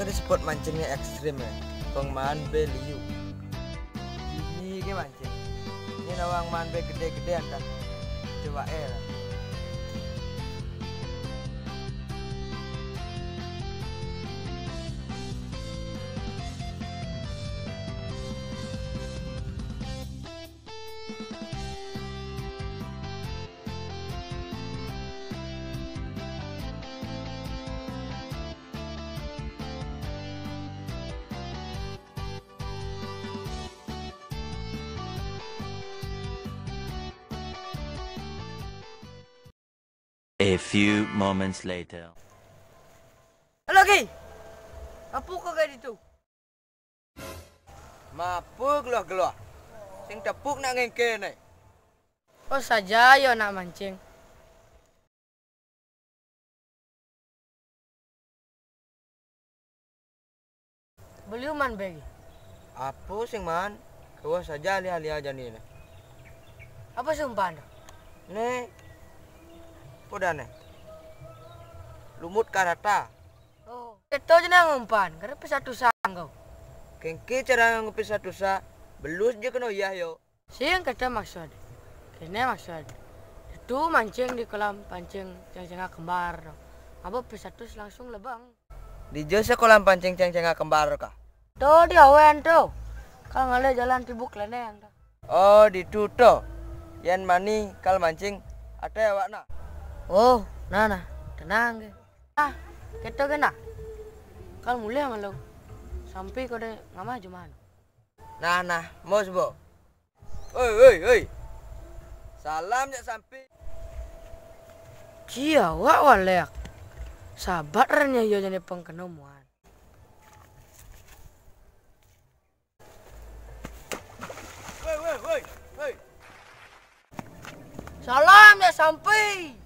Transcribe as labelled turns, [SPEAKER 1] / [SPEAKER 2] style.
[SPEAKER 1] ke di spot mancingnya ekstrim ya. Pengmaan beliu. Ini ke mancing. Ini nawang man be gede-gedean kan. Coba lah.
[SPEAKER 2] A few moments later.
[SPEAKER 1] Halo Ki. Apa kau kayak itu? Mapu geloh-geloh. Sing tepuk nak ngengke nih.
[SPEAKER 3] Oh saja yo nak mancing. Beliau man bagi.
[SPEAKER 1] Apa sing man? Kau saja lihat-lihat aja nih.
[SPEAKER 3] Apa sumpah anda?
[SPEAKER 1] Nih. Udah nih. Lumut karata.
[SPEAKER 3] Oh, itu aja nang umpan. Karena pesatu sang kau.
[SPEAKER 1] Kengki cara ngupis satu sa. Belus je kena iya yo.
[SPEAKER 3] Siang kata maksud. Kene maksud. Itu mancing di kolam pancing ceng-cenga kembar. Apa pesatu langsung lebang.
[SPEAKER 1] Di jasa kolam pancing ceng-cenga kembar kah?
[SPEAKER 3] Tuh di awen tuh. Kalau ngale jalan tibuk leneng.
[SPEAKER 1] Oh, di tuto. Yan mani kal mancing. Ada awak nak.
[SPEAKER 3] Oh, nah, tenang ke. Ah, kita kena. Kalau mulai malu. Sampai kau deh ngamah cuman.
[SPEAKER 1] Nah, mau sebo. Oi. Salam ya sampai.
[SPEAKER 3] Kia wak walek. Sabarnya yo jadi pengkenemuan.
[SPEAKER 1] Woi.
[SPEAKER 3] Salam ya sampai.